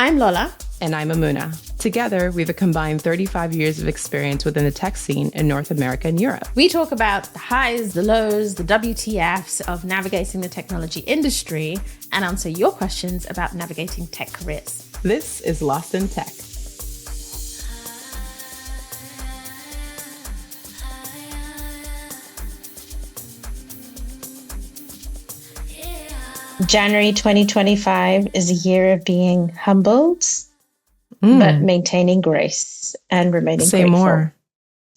I'm Lola. And I'm Amuna. Together, we've a combined 35 years of experience within the tech scene in North America and Europe. We talk about the highs, the lows, the WTFs of navigating the technology industry and answer your questions about navigating tech careers. This is Lost in Tech. January 2025 is a year of being humbled, but maintaining grace and remaining grateful.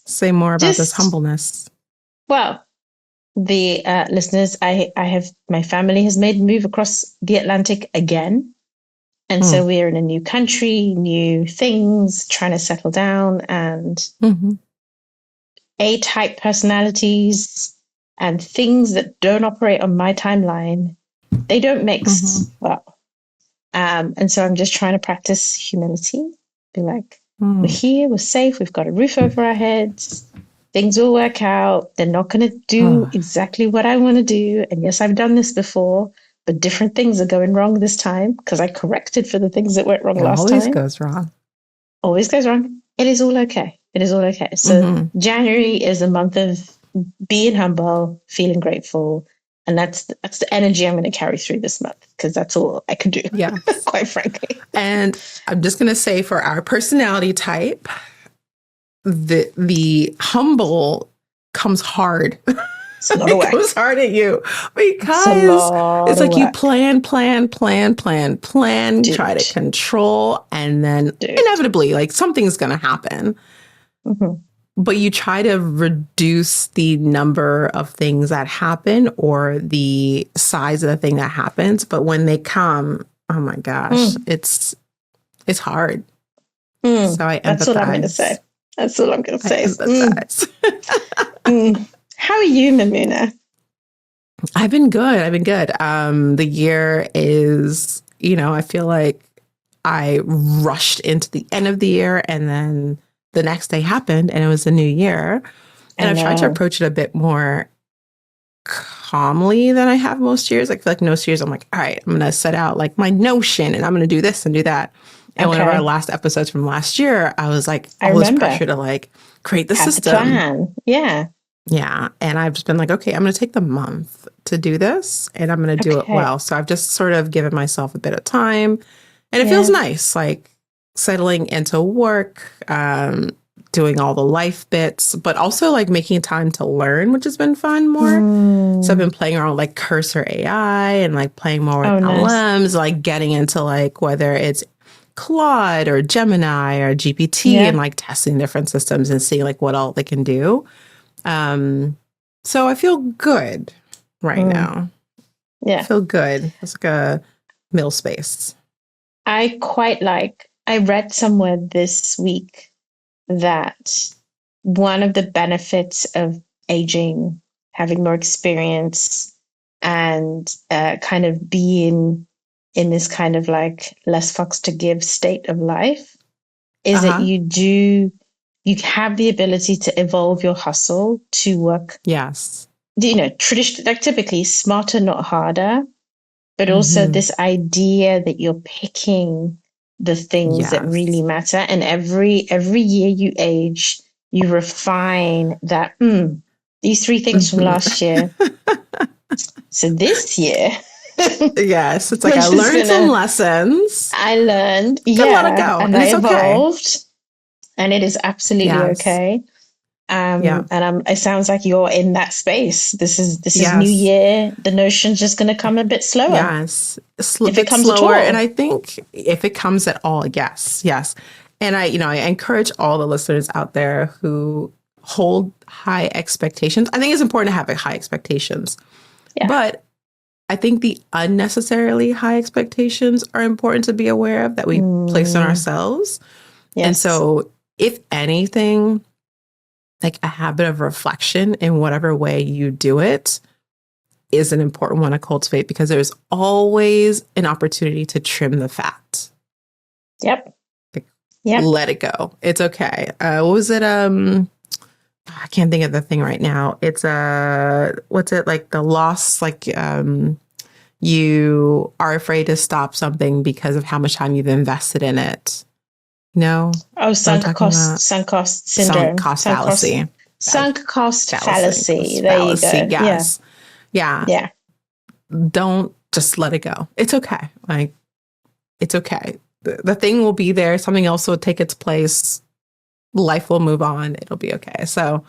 Say more about this humbleness. Well, the listeners, my family has made a move across the Atlantic again. And so we're in a new country, new things, trying to settle down, and A-type personalities and things that don't operate on my timeline, they don't mix well. And so I'm just trying to practice humility. Be like, we're here, we're safe, we've got a roof over our heads, things will work out. They're not going to do exactly what I want to do. And yes, I've done this before, but different things are going wrong this time because I corrected for the things that went wrong last time. Always goes wrong. Always goes wrong. It is all okay. It is all okay. So January is a month of being humble, feeling grateful. And that's the energy I'm going to carry through this month because that's all I can do, quite frankly. And I'm just going to say for our personality type, the humble comes hard. It's a lot of work. It goes hard at you because it's like you plan, try to control, and then inevitably, like something's going to happen. But you try to reduce the number of things that happen or the size of the thing that happens. But when they come, oh my gosh, it's hard. So I empathize. That's what I'm going to say. That's all I'm going to say. How are you, Mamuna? I've been good. The year is, I feel like I rushed into the end of the year and then the next day happened and it was a new year. And I've tried to approach it a bit more calmly than I have most years. I feel like most years I'm like, all right, I'm going to set out like my notion and I'm going to do this and do that. And one of our last episodes from last year, I was like, all this pressure to like create the system. Plan. Yeah. Yeah. And I've just been like, okay, I'm going to take the month to do this and I'm going to do it well. So I've just sort of given myself a bit of time and it feels nice. Like, settling into work, doing all the life bits, but also like making time to learn, which has been fun more. So I've been playing around with like Cursor AI and like playing more with LMs, like getting into like whether it's Claude or Gemini or GPT and like testing different systems and seeing like what all they can do. So I feel good right now. Yeah. I feel good. It's like a middle space. I read somewhere this week that one of the benefits of aging, having more experience, and kind of being in this kind of like less fucks to give state of life is that you have the ability to evolve your hustle to work. Yes. Traditionally, like typically smarter, not harder, but also this idea that you're picking the things that really matter. And every year you age, you refine that, these 3 things from last year. So this year. Yes. It's like I learned some lessons. I learned. Let it go. And I evolved. And it is absolutely okay. And it sounds like you're in that space. This is new year. The notion's just going to come a bit slower. Yes. If it comes slower. And I think if it comes at all, yes. And I encourage all the listeners out there who hold high expectations. I think it's important to have high expectations. Yeah. But I think the unnecessarily high expectations are important to be aware of that we place on ourselves. Yes. And so if anything, like a habit of reflection in whatever way you do it is an important one to cultivate because there's always an opportunity to trim the fat. Yep. Let it go. It's okay. What was it? I can't think of the thing right now. It's what's it like the loss, like You are afraid to stop something because of how much time you've invested in it. No. Oh, sunk cost syndrome. Sunk cost fallacy. Sunk cost fallacy. There you go. Yes. Yeah. Yeah. Don't just let it go. It's okay. Like, it's okay. The thing will be there. Something else will take its place. Life will move on. It'll be okay. So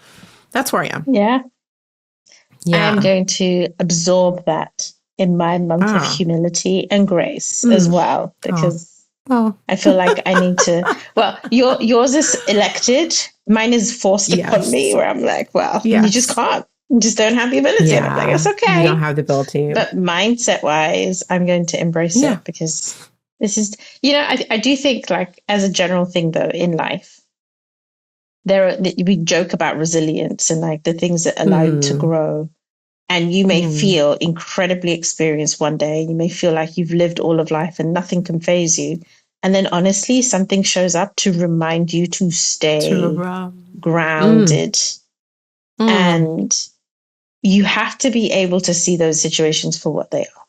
that's where I am. Yeah. Yeah. I'm going to absorb that in my month of humility and grace as well, because I feel like I need to. Well, yours is elected. Mine is forced upon me, where I'm like, well, you just can't. You just don't have the ability. Yeah. And I'm like, it's okay. You don't have the ability. But mindset wise, I'm going to embrace it, because this is, I do think, like, as a general thing though in life, we joke about resilience and like the things that allow you to grow. And you may feel incredibly experienced one day. You may feel like you've lived all of life and nothing can faze you. And then honestly, something shows up to remind you to stay grounded. And you have to be able to see those situations for what they are.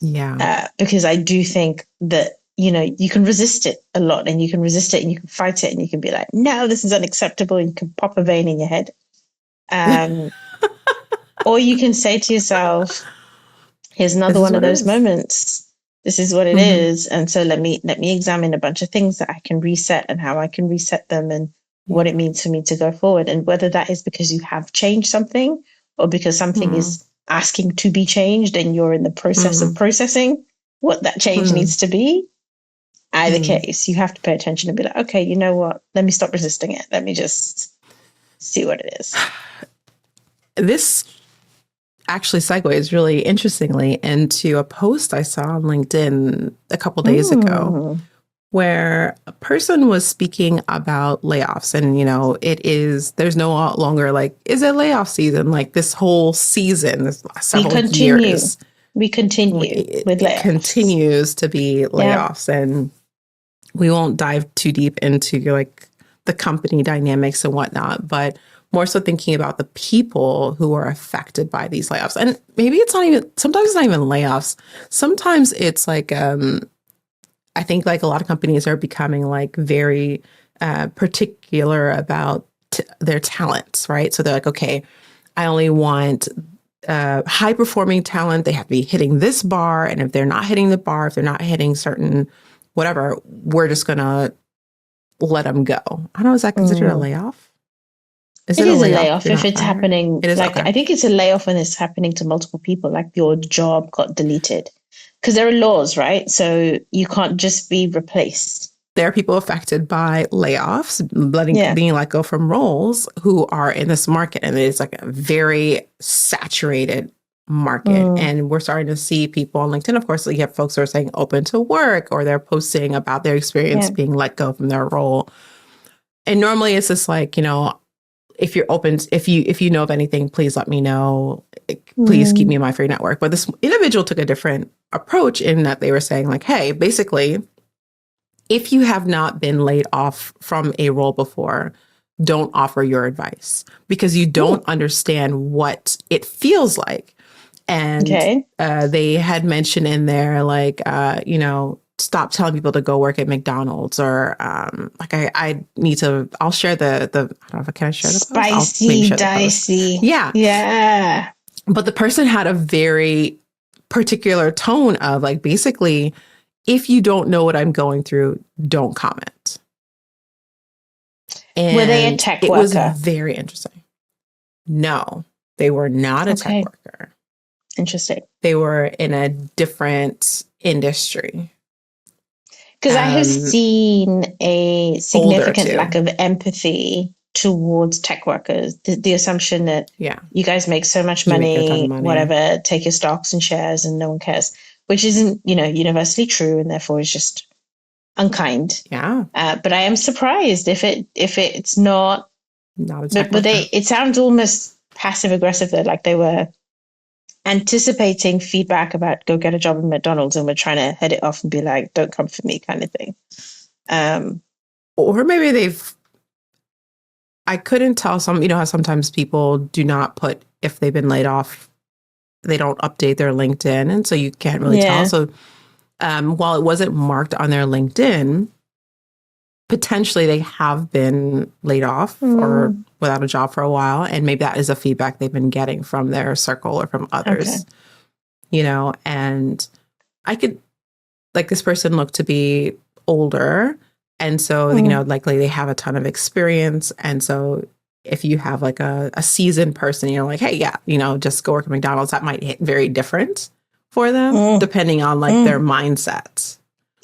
Yeah. Because I do think that, you can resist it a lot, and you can resist it and you can fight it and you can be like, no, this is unacceptable. You can pop a vein in your head. Or you can say to yourself, here's another one of those moments. This is what it is. And so let me examine a bunch of things that I can reset and how I can reset them and what it means for me to go forward. And whether that is because you have changed something or because something is asking to be changed and you're in the process of processing what that change needs to be. Either case, you have to pay attention and be like, okay, you know what? Let me stop resisting it. Let me just see what it is. This actually segues really interestingly into a post I saw on LinkedIn a couple days ago, where a person was speaking about layoffs. And, there's no longer like, is it layoff season? Like this whole season, this several years. We continue with layoffs. It continues to be layoffs. And we won't dive too deep into like the company dynamics and whatnot, but more so thinking about the people who are affected by these layoffs. And maybe sometimes it's not even layoffs. Sometimes it's like, I think like a lot of companies are becoming like very particular about their talents, right? So they're like, okay, I only want high performing talent. They have to be hitting this bar. And if they're not hitting the bar, if they're not hitting certain whatever, we're just going to let them go. I don't know. Is that considered a layoff? It is a layoff if it's happening. It is, like, I think it's a layoff when it's happening to multiple people, like your job got deleted. Because there are laws, right? So you can't just be replaced. There are people affected by layoffs, being let go from roles who are in this market. And it's like a very saturated market. And we're starting to see people on LinkedIn, of course, you have folks who are saying open to work, or they're posting about their experience being let go from their role. And normally it's just like, if you're open, if you know of anything, please let me know. Please keep me in my free network. But this individual took a different approach in that they were saying like, hey, basically, if you have not been laid off from a role before, don't offer your advice because you don't understand what it feels like. And they had mentioned in there, like, stop telling people to go work at McDonald's, or I need to. I'll share the. I don't know if can I share the spicy, dicey. Yeah. But the person had a very particular tone of like, basically, if you don't know what I'm going through, don't comment. And were they a tech worker? It was very interesting. No, they were not a tech worker. Interesting. They were in a different industry. Because I have seen a significant lack of empathy towards tech workers. The assumption that you guys make so much money, whatever, take your stocks and shares and no one cares, which isn't, universally true and therefore is just unkind. Yeah. But I am surprised if it's not a tech but it sounds almost passive aggressive though, like they were anticipating feedback about go get a job at McDonald's and we're trying to head it off and be like, don't come for me kind of thing. Or maybe I couldn't tell how sometimes people do not put if they've been laid off they don't update their LinkedIn. And so you can't really tell. So while it wasn't marked on their LinkedIn, potentially they have been laid off or without a job for a while. And maybe that is a feedback they've been getting from their circle or from others, you know, and I could, like, this person looked to be older. And so, you know, likely they have a ton of experience. And so if you have like a seasoned person, you're like, hey, yeah, you know, just go work at McDonald's, that might hit very different for them, depending on like their mindset.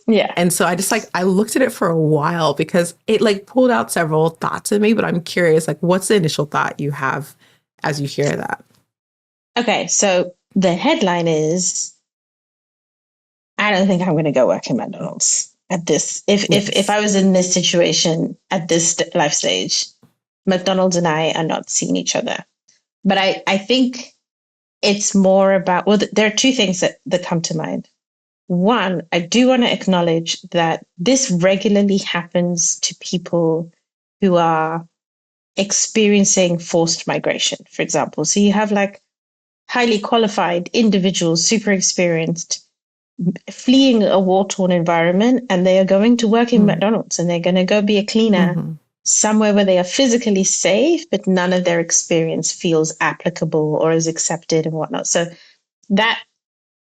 Yeah. And so I just like, I looked at it for a while because it like pulled out several thoughts in me, but I'm curious, like, what's the initial thought you have as you hear that? Okay. So the headline is, I don't think I'm going to go work in McDonald's at this. If I was in this situation at this life stage, McDonald's and I are not seeing each other. But I think it's more about, well, there are two things that come to mind. One, I do want to acknowledge that this regularly happens to people who are experiencing forced migration, for example. So you have like highly qualified individuals, super experienced, fleeing a war-torn environment, and they are going to work in McDonald's, and they're going to go be a cleaner somewhere where they are physically safe, but none of their experience feels applicable or is accepted and whatnot. So that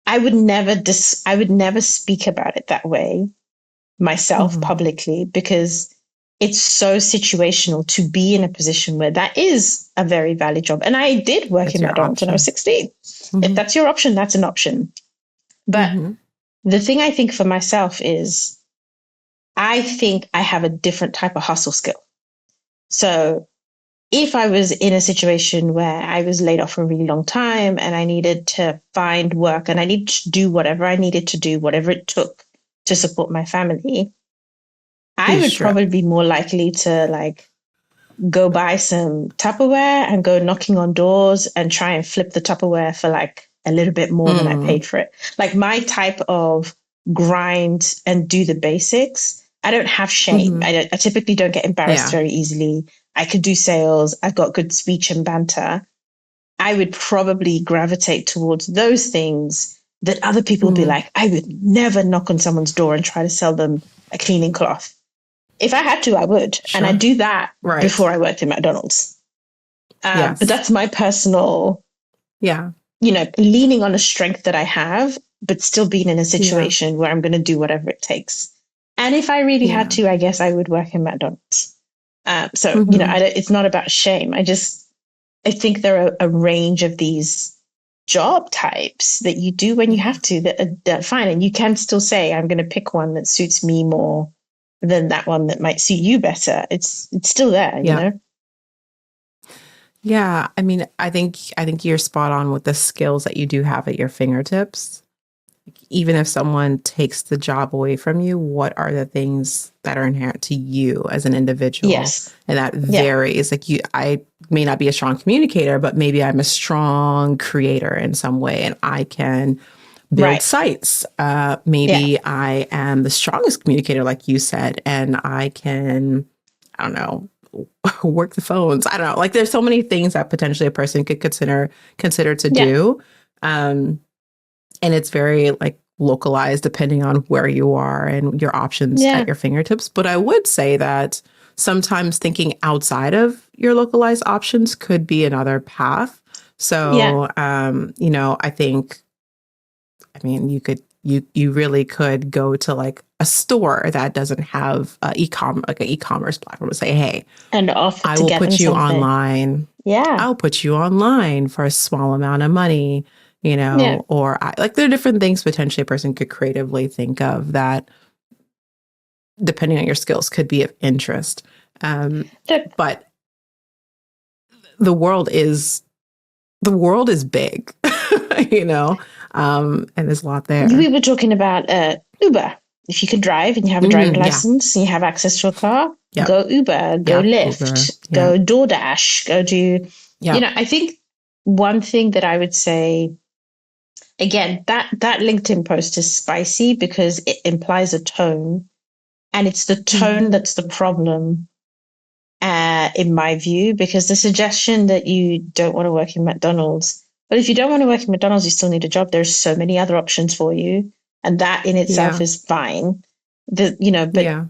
I would never speak about it that way myself publicly, because it's so situational to be in a position where that is a very valid job. And I did work in McDonald's when I was 16. If that's your option, that's an option. But the thing I think for myself is, I think I have a different type of hustle skill. So if I was in a situation where I was laid off for a really long time and I needed to find work and I needed to do whatever I needed to do, whatever it took to support my family, I would probably be more likely to like go buy some Tupperware and go knocking on doors and try and flip the Tupperware for like a little bit more than I paid for it. Like my type of grind and do the basics. I don't have shame. I typically don't get embarrassed very easily. I could do sales. I've got good speech and banter. I would probably gravitate towards those things that other people would be like, I would never knock on someone's door and try to sell them a cleaning cloth. If I had to, I would. And I do that before I worked in McDonald's. But that's my personal, you know, leaning on a strength that I have, but still being in a situation where I'm going to do whatever it takes. And if I really had to, I guess I would work in McDonald's. So, you know, it's not about shame. I think there are a range of these job types that you do when you have to that are fine. And you can still say, I'm going to pick one that suits me more than that one that might suit you better. It's still there, you know? Yeah. I mean, I think you're spot on with the skills that you do have at your fingertips. Even if someone takes the job away from you, what are the things that are inherent to you as an individual? Yes. And that varies. Like I may not be a strong communicator, but maybe I'm a strong creator in some way and I can build sites. Maybe I am the strongest communicator, like you said, and I can, I don't know, work the phones. I don't know. Like there's so many things that potentially a person could consider to do. And it's very like localized depending on where you are and your options at your fingertips. But I would say that sometimes thinking outside of your localized options could be another path. So, you know, you really could go to like a store that doesn't have an e-commerce platform and say, hey, and offer I will put you online. Yeah. I'll put you online for a small amount of money. You know, or there are different things potentially a person could creatively think of that, depending on your skills, could be of interest. But the world is big, you know, and there's a lot there. We were talking about Uber. If you could drive and you have a driving license and you have access to a car, go Uber, go Lyft, go DoorDash, go do, you know, I think one thing that I would say, again, that LinkedIn post is spicy because it implies a tone, and it's the tone that's the problem, in my view, because the suggestion that you don't want to work in McDonald's But if you don't want to work at McDonald's, you still need a job. There's so many other options for you. And that in itself Yeah. is fine. But Yeah.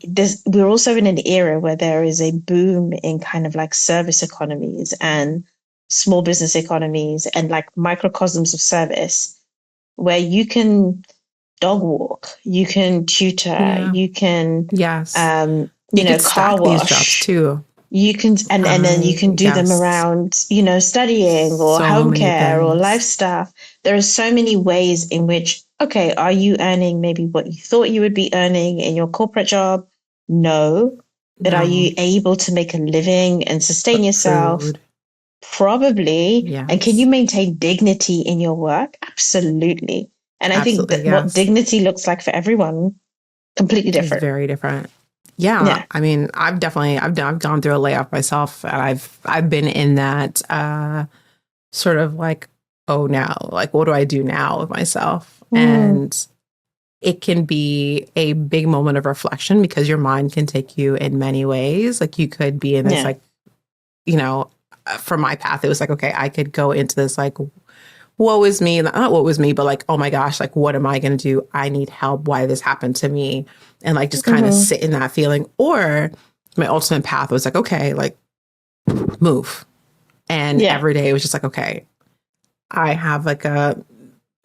we're also in an era where there is a boom in kind of like service economies and small business economies and like microcosms of service where you can dog walk, you can tutor, Yeah. you can, Yes. You could car stack these jobs wash. too. You can, and then you can do them Yes. around, studying or So home many care or life things. stuff. There are so many ways in which, okay, are you earning maybe what you thought you would be earning in your corporate job? No. But are No. you able to make a living and sustain Cook yourself? food. Probably. And can you Yes. maintain dignity in your work? Absolutely. And I think Absolutely. that what Yes. dignity looks like for everyone, completely It's different. very different. Yeah. Yeah. I mean, I've gone through a layoff myself, and I've been in that sort of like, oh, now, like, what do I do now with myself? And it can be a big moment of reflection because your mind can take you in many ways. Like, you could be in this, like, from my path, it was like, okay, I could go into this, like, woe is me, not what was me, but like, oh my gosh, like, what am I going to do? I need help. Why this happened to me? And like, just kind of sit in that feeling. Or my ultimate path was like, okay, like, move. And every day it was just like, okay, I have like a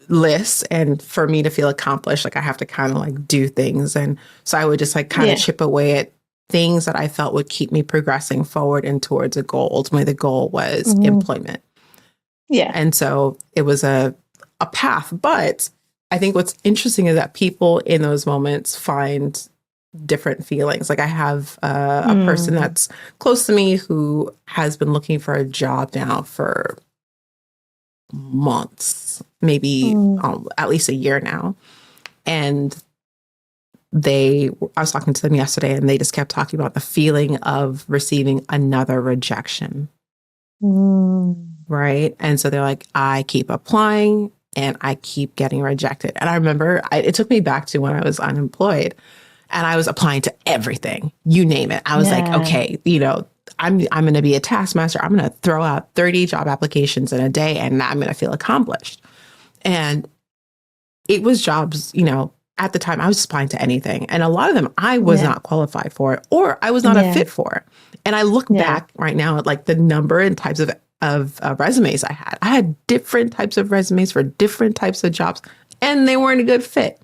list, and for me to feel accomplished, like, I have to kind of like do things. And so I would just like kind of chip away at things that I felt would keep me progressing forward and towards a goal. Ultimately, the goal was employment. Yeah. And so it was a path. But I think what's interesting is that people in those moments find different feelings. Like, I have a person that's close to me who has been looking for a job now for months, maybe at least a year now. And I was talking to them yesterday, and they just kept talking about the feeling of receiving another rejection. Right. And so they're like, I keep applying and I keep getting rejected. And I remember it took me back to when I was unemployed, and I was applying to everything, you name it. I was like, okay, I'm going to be a taskmaster. I'm going to throw out 30 job applications in a day, and I'm going to feel accomplished. And it was jobs, at the time I was applying to anything. And a lot of them I was not qualified for, or I was not a fit for. And I look back right now at like the number and types of resumes I had. I had different types of resumes for different types of jobs, and they weren't a good fit.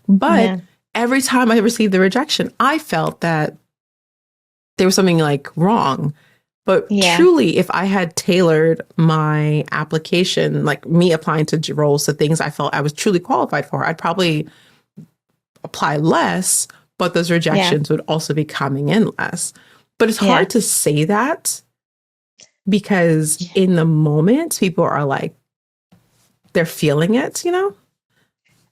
But every time I received the rejection, I felt that there was something like wrong. But truly, if I had tailored my application, like me applying to roles, to things I felt I was truly qualified for, I'd probably apply less, but those rejections would also be coming in less. But it's hard to say that, because in the moment, people are like, they're feeling it,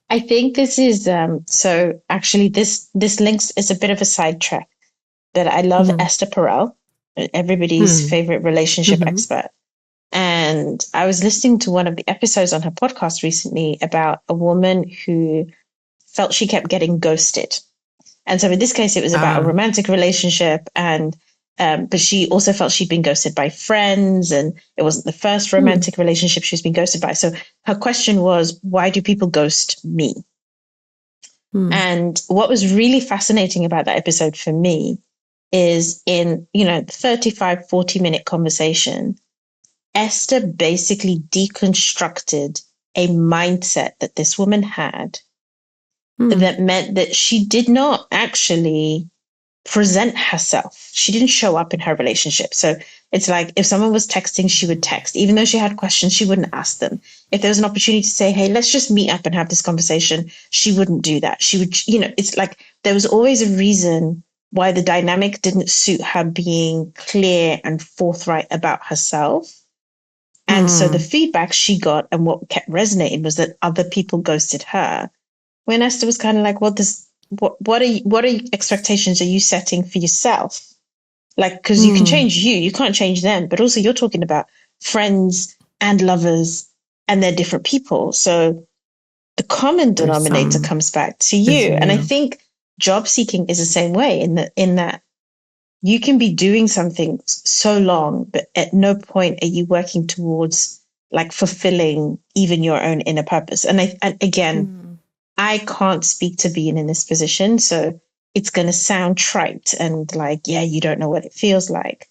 I think this is, so actually this links is a bit of a sidetrack, but I love Esther Perel, everybody's favorite relationship expert. And I was listening to one of the episodes on her podcast recently about a woman who felt she kept getting ghosted. And so in this case, it was about a romantic relationship, and but she also felt she'd been ghosted by friends, and it wasn't the first romantic relationship she's been ghosted by. So her question was, why do people ghost me? And what was really fascinating about that episode for me is in, 35, 40-minute conversation, Esther basically deconstructed a mindset that this woman had that meant that she did not actually present herself. She didn't show up in her relationship. So it's like if someone was texting, she would text. Even though she had questions, she wouldn't ask them. If there was an opportunity to say, hey, let's just meet up and have this conversation, she wouldn't do that. She would, it's like there was always a reason why the dynamic didn't suit her being clear and forthright about herself. And so the feedback she got and what kept resonating was that other people ghosted her. When Esther was kind of like, well, what are expectations are you setting for yourself? Like, because you can change you can't change them, but also you're talking about friends and lovers, and they're different people. So the common denominator comes back to you. And I think job seeking is the same way in that you can be doing something so long, but at no point are you working towards like fulfilling even your own inner purpose. And again, I can't speak to being in this position. So it's going to sound trite and like, yeah, you don't know what it feels like.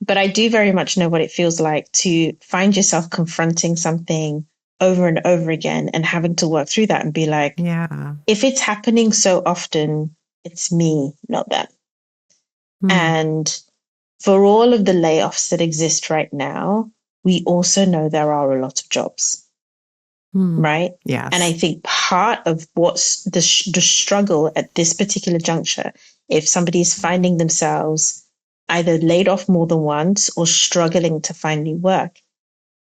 But I do very much know what it feels like to find yourself confronting something over and over again and having to work through that and be like, yeah, if it's happening so often, it's me, not them. And for all of the layoffs that exist right now, we also know there are a lot of jobs, right? Yes. And I think part of what's the struggle at this particular juncture, if somebody is finding themselves either laid off more than once or struggling to find new work,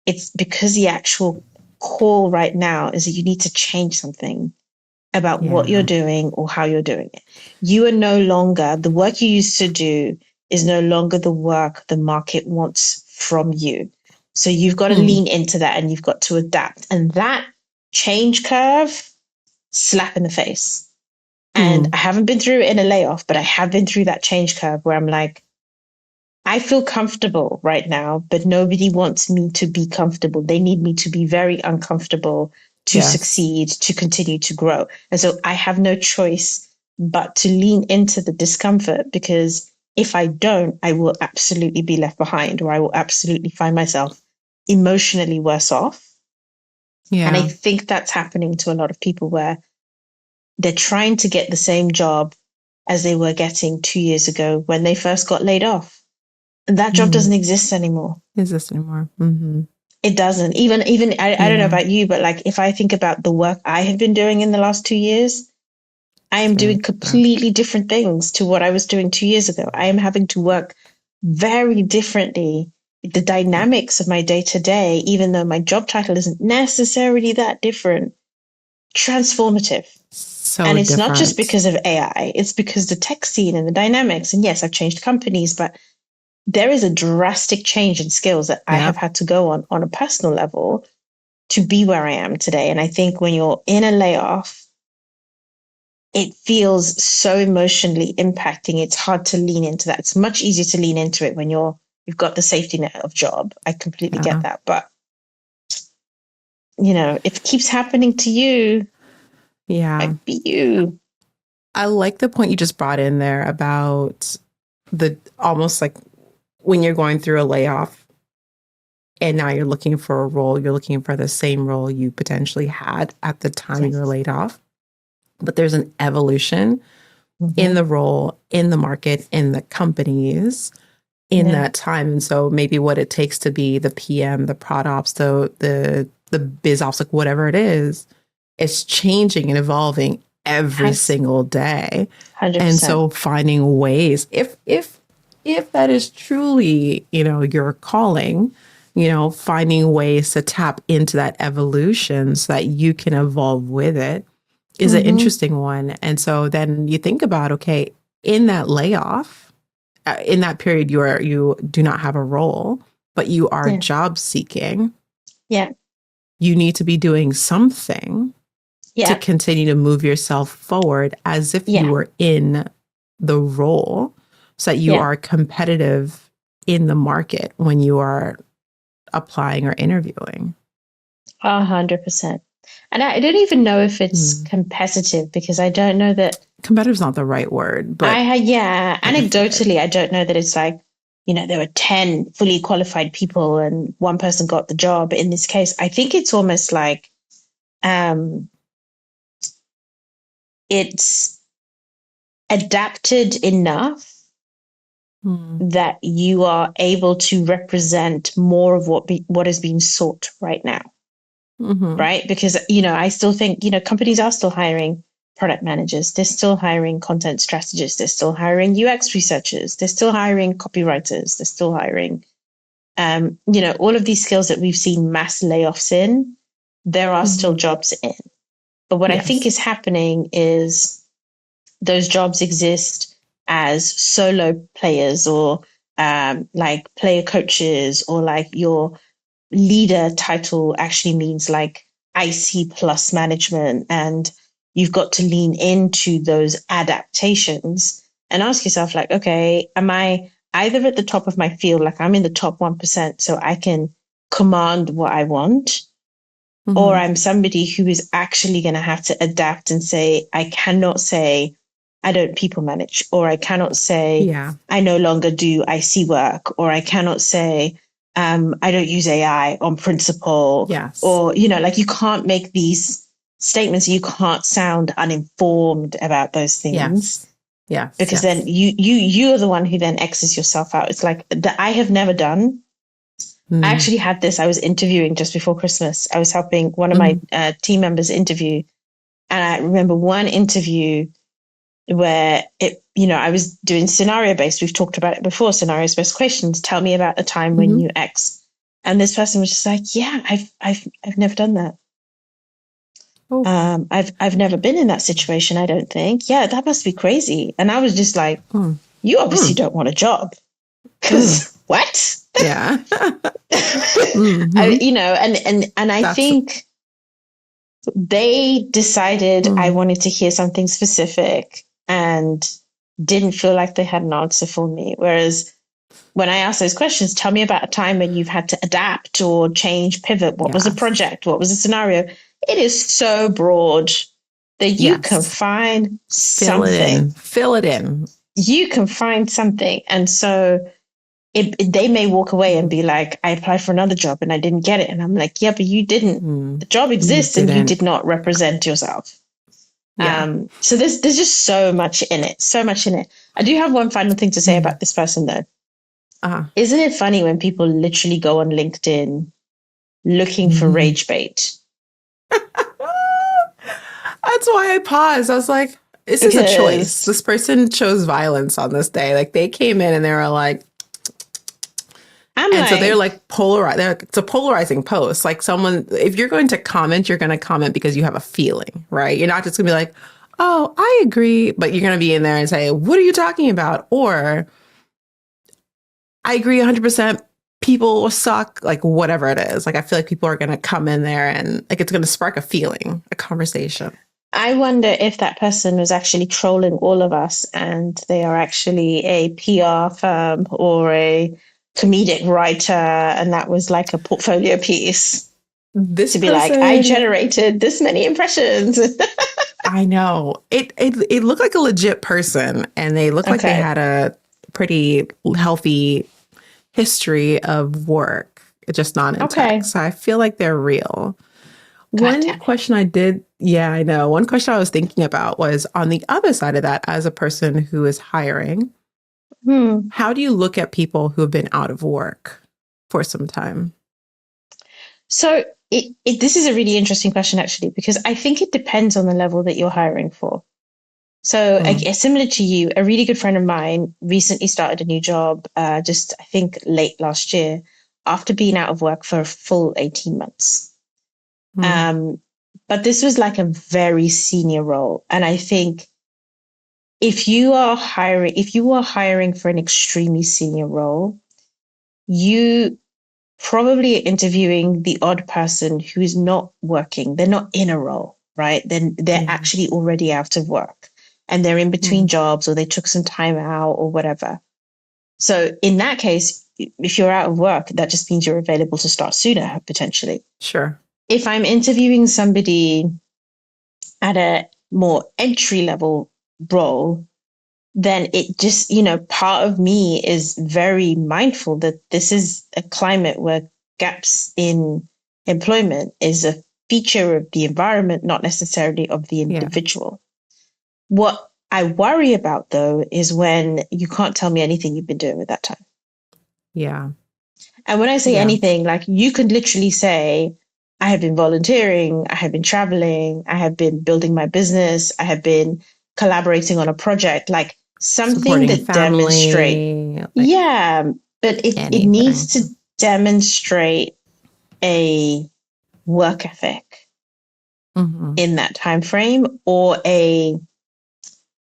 it's because the actual call right now is that you need to change something about what you're doing or how you're doing it. You are no longer, the work you used to do is no longer the work the market wants from you. So you've got to lean into that and you've got to adapt. And that change curve, slap in the face. And I haven't been through it in a layoff, but I have been through that change curve where I'm like, I feel comfortable right now, but nobody wants me to be comfortable. They need me to be very uncomfortable to succeed, to continue to grow. And so I have no choice but to lean into the discomfort, because if I don't, I will absolutely be left behind, or I will absolutely find myself emotionally worse off. Yeah. And I think that's happening to a lot of people where they're trying to get the same job as they were getting 2 years ago when they first got laid off. And that job doesn't exist anymore. It doesn't. Even I don't know about you, but like if I think about the work I have been doing in the last 2 years, I am doing completely different things to what I was doing 2 years ago. I am having to work very differently. The dynamics of my day to day, even though my job title isn't necessarily that different, transformative. And it's not just because of AI, it's because the tech scene and the dynamics. And yes, I've changed companies, but there is a drastic change in skills that I have had to go on a personal level to be where I am today. And I think when you're in a layoff, it feels so emotionally impacting. It's hard to lean into that. It's much easier to lean into it when you've got the safety net of job. I completely get that. But, you know, if it keeps happening to you, might be you. I like the point you just brought in there about the almost like when you're going through a layoff and now you're looking for a role, you're looking for the same role you potentially had at the time you were laid off. But there's an evolution in the role, in the market, in the companies in that time. And so maybe what it takes to be the PM, the prod ops, the biz ops, like whatever it is, it's changing and evolving every single day. 100%. And so finding ways, if that is truly, you know, your calling, you know, finding ways to tap into that evolution so that you can evolve with it is an interesting one. And so then you think about, okay, in that layoff, in that period, you do not have a role, but you are job seeking. Yeah. You need to be doing something to continue to move yourself forward as if you were in the role, so that you are competitive in the market when you are applying or interviewing. 100%. And I don't even know if it's competitive, because I don't know that competitive is not the right word, but anecdotally, I don't know that it's like, you know, there were 10 fully qualified people and one person got the job. In this case, I think it's almost like it's adapted enough that you are able to represent more of what is being sought right now. Right? Because, you know, I still think, you know, companies are still hiring product managers. They're still hiring content strategists. They're still hiring UX researchers. They're still hiring copywriters. They're still hiring, you know, all of these skills that we've seen mass layoffs in, there are still jobs in. But what I think is happening is those jobs exist as solo players, or like player coaches, or like your leader title actually means like IC plus management, and you've got to lean into those adaptations and ask yourself like, okay, am I either at the top of my field, like I'm in the top 1%, so I can command what I want, or I'm somebody who is actually going to have to adapt and say, I cannot say I don't people manage, or I cannot say I no longer do IC work, or I cannot say I don't use AI on principle, or, you know, like you can't make these statements. You can't sound uninformed about those things. Because then you're the one who then X's yourself out. It's like that I have never done. I actually had this. I was interviewing just before Christmas. I was helping one of my team members interview. And I remember one interview where I was doing scenario based. We've talked about it before, scenarios based questions. Tell me about a time when you X. And this person was just like, yeah, I've never done that. I've never been in that situation, I don't think. Yeah, that must be crazy. And I was just like, you obviously don't want a job. Because what? Yeah. I think they decided I wanted to hear something specific and didn't feel like they had an answer for me. Whereas when I ask those questions, tell me about a time when you've had to adapt or change, pivot. What was a project? What was a scenario? It is so broad that you can find something. Fill it in. You can find something. And so they may walk away and be like, I applied for another job and I didn't get it. And I'm like, yeah, but you didn't. The job exists and you did not represent yourself. So there's just so much in it. So much in it. I do have one final thing to say about this person, though. Isn't it funny when people literally go on LinkedIn looking for rage bait? That's why I paused. I was like, this is a choice. This person chose violence on this day. Like they came in and they were like, so they're like polarized. It's a polarizing post. Like someone, if you're going to comment, you're going to comment because you have a feeling, right? You're not just going to be like, oh, I agree. But you're going to be in there and say, what are you talking about? Or I agree 100%. People suck, like whatever it is. Like I feel like people are going to come in there and like it's going to spark a feeling, a conversation. I wonder if that person was actually trolling all of us and they are actually a PR firm or a comedic writer, and that was like a portfolio piece to be like, I generated this many impressions. I know. It looked like a legit person, and they looked like they had a pretty healthy history of work, just not in tech. So I feel like they're real. One question I was thinking about was on the other side of that, as a person who is hiring, how do you look at people who have been out of work for some time? So this is a really interesting question, actually, because I think it depends on the level that you're hiring for. So similar to you, a really good friend of mine recently started a new job, I think late last year, after being out of work for a full 18 months. But this was like a very senior role. And I think if you are hiring for an extremely senior role, you probably are interviewing the odd person who is not working. They're not in a role, right? Then they're actually already out of work and they're in between jobs, or they took some time out or whatever. So in that case, if you're out of work, that just means you're available to start sooner, potentially. Sure. If I'm interviewing somebody at a more entry level role, then it just, part of me is very mindful that this is a climate where gaps in employment is a feature of the environment, not necessarily of the individual. What I worry about, though, is when you can't tell me anything you've been doing with that time. Yeah. And when I say anything, like you could literally say, I have been volunteering, I have been traveling, I have been building my business, I have been collaborating on a project, like something that demonstrates. But it needs to demonstrate a work ethic in that time frame, or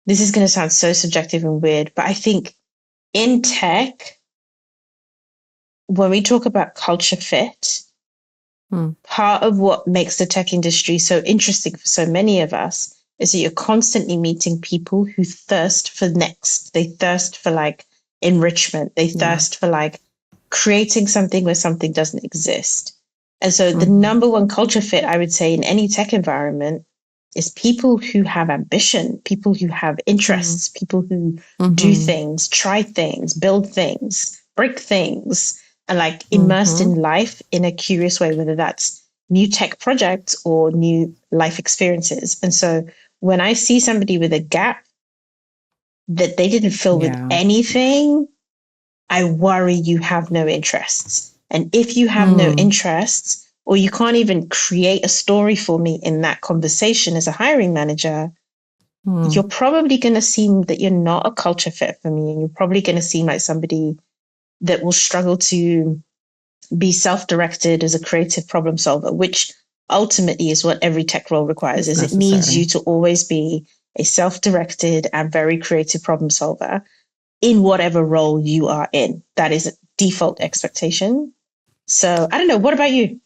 this is going to sound so subjective and weird, but I think in tech, when we talk about culture fit, part of what makes the tech industry so interesting for so many of us is that you're constantly meeting people who thirst for next. They thirst for like enrichment. They thirst for like creating something where something doesn't exist. And so the number one culture fit, I would say, in any tech environment is people who have ambition, people who have interests, people who do things, try things, build things, break things, and like immersed in life in a curious way, whether that's new tech projects or new life experiences. And so when I see somebody with a gap that they didn't fill with anything, I worry you have no interests. And if you have no interests, or you can't even create a story for me in that conversation as a hiring manager, you're probably going to seem that you're not a culture fit for me. And you're probably going to seem like somebody that will struggle to be self-directed as a creative problem solver, which ultimately is what every tech role requires, is it needs you to always be a self-directed and very creative problem solver in whatever role you are in. That is a default expectation. So I don't know. What about you?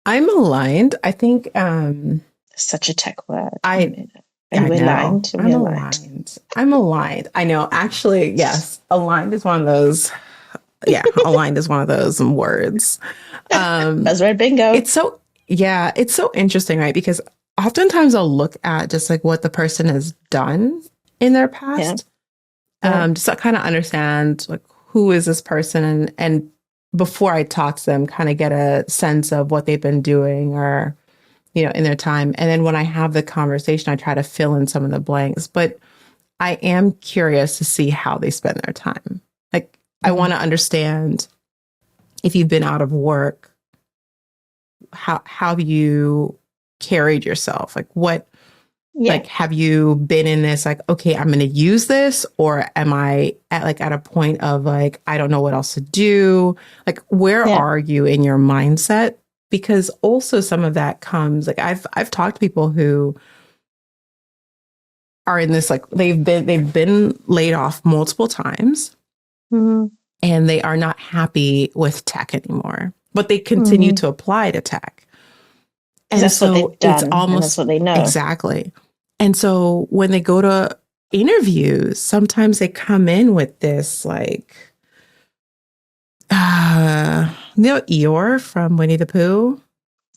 I'm aligned. I think such a tech word. I'm aligned. I'm aligned. I know. Actually, yes. Aligned is one of those. Yeah, aligned is one of those words. Buzzword bingo. It's so interesting, right? Because oftentimes I'll look at just like what the person has done in their past. Just to kind of understand like who is this person, and before I talk to them, kind of get a sense of what they've been doing or, in their time. And then when I have the conversation, I try to fill in some of the blanks. But I am curious to see how they spend their time. Like, I want to understand if you've been out of work, how have you carried yourself? Like, what? Like, have you been in this, like, okay, I'm going to use this, or am I at a point of like, I don't know what else to do? Like, where are you in your mindset? Because also some of that comes, like, I've talked to people who are in this, like, they've been laid off multiple times and they are not happy with tech anymore, but they continue to apply to tech. And that's so what they've done, it's almost, and that's what they know. Exactly. And so when they go to interviews, sometimes they come in with this like, Eeyore from Winnie the Pooh?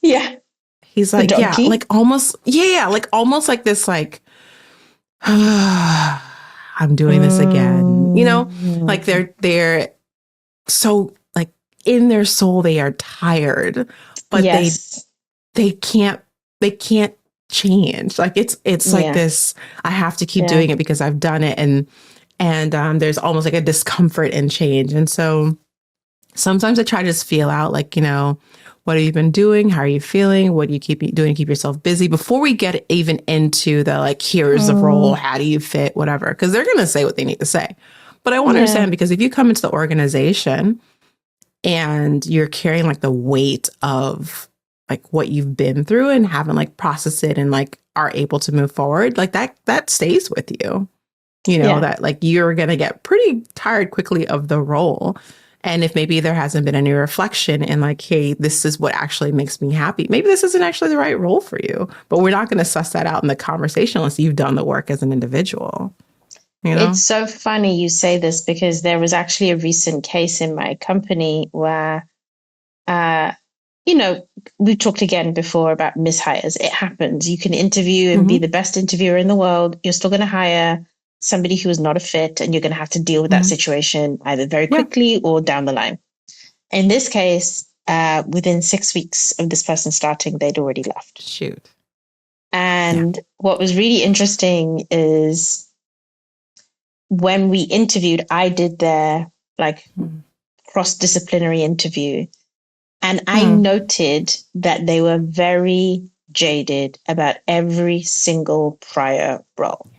Yeah. He's like, like almost like this, like, I'm doing this again. Like they're so like in their soul, they are tired, but they can't change. Like it's like this, I have to keep doing it because I've done it. And there's almost like a discomfort in change. And so sometimes I try to just feel out like, what have you been doing? How are you feeling? What do you keep doing to keep yourself busy before we get even into the, like, here's the role. How do you fit? Whatever. Cause they're going to say what they need to say. But I want to understand, because if you come into the organization and you're carrying like the weight of like what you've been through and haven't like processed it and like are able to move forward, like that stays with you, that like you're going to get pretty tired quickly of the role. And if maybe there hasn't been any reflection in like, hey, this is what actually makes me happy. Maybe this isn't actually the right role for you, but we're not going to suss that out in the conversation unless you've done the work as an individual. It's so funny you say this, because there was actually a recent case in my company where, we talked again before about mishires. It happens. You can interview and be the best interviewer in the world. You're still going to hire somebody who is not a fit, and you're going to have to deal with that situation either very quickly or down the line. In this case, within 6 weeks of this person starting, they'd already left. Shoot. And what was really interesting is when we interviewed, I did their like cross-disciplinary interview. And I noted that they were very jaded about every single prior role.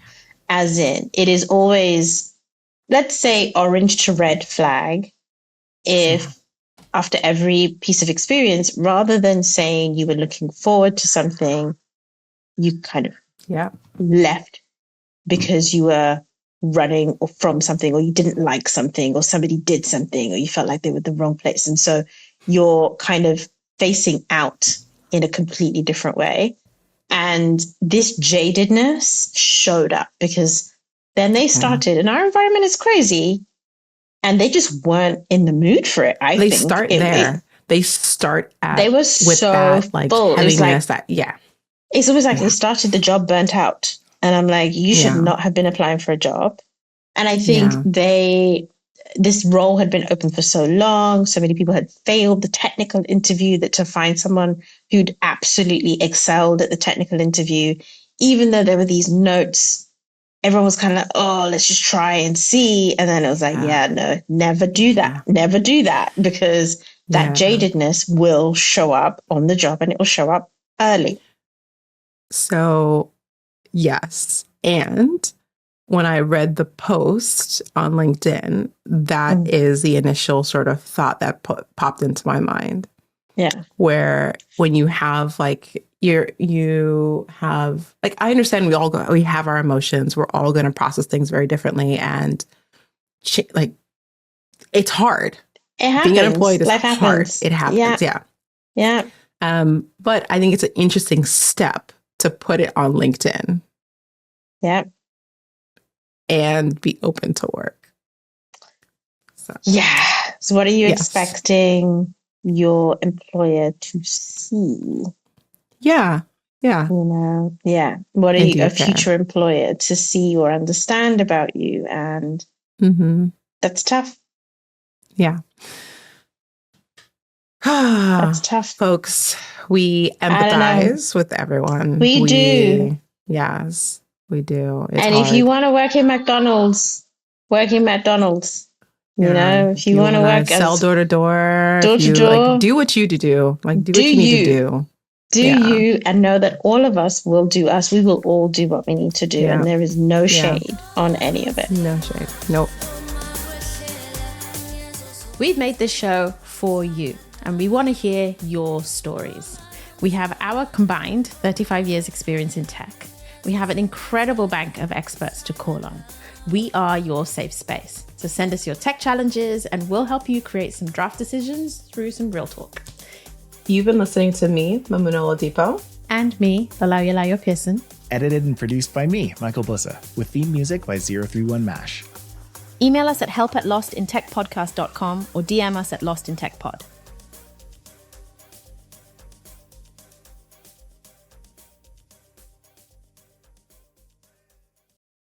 As in, it is always, let's say, orange to red flag if after every piece of experience, rather than saying you were looking forward to something, you kind of left because you were running or from something, or you didn't like something, or somebody did something, or you felt like they were the wrong place. And so you're kind of facing out in a completely different way. And this jadedness showed up because then they started, and our environment is crazy. And they just weren't in the mood for it, I they think. Start there. They start at they were with so that like full. heaviness It's always like they started the job burnt out. And I'm like, you should not have been applying for a job. And I think this role had been open for so long. So many people had failed the technical interview that to find someone who'd absolutely excelled at the technical interview, even though there were these notes, everyone was kind of like, oh, let's just try and see. And then it was like, no, never do that. Never do that, because that jadedness will show up on the job and it will show up early. So, yes. And when I read the post on LinkedIn, that is the initial sort of thought that popped into my mind. Yeah. Where when you have like, you have, like, I understand we have our emotions. We're all going to process things very differently. And like, it's hard. It happens. Being unemployed is Life hard. happens. It happens. Yeah. But I think it's an interesting step to put it on LinkedIn. Yeah. And be open to work. So what are you expecting your employer to see? Yeah. What are you, a future employer to see or understand about you? And that's tough. Yeah. That's tough. Folks, we empathize with everyone. We do. Yes, we do. It's and hard. If you want to work in McDonald's, work in McDonald's. You know, if you want to work sell door to door, like, do what you do. Like, do what you need to do. Do you, and know that all of us will do us. We will all do what we need to do. And there is no shade on any of it. No shade. Nope. We've made this show for you, and we want to hear your stories. We have our combined 35 years experience in tech. We have an incredible bank of experts to call on. We are your safe space. So send us your tech challenges and we'll help you create some draft decisions through some real talk. You've been listening to me, Mamuna Oladipo. And me, Layo Pearson. Edited and produced by me, Michael Blissa, with theme music by 031 MASH. Email us at help@lostintechpodcast.com or DM us at lostintechpod.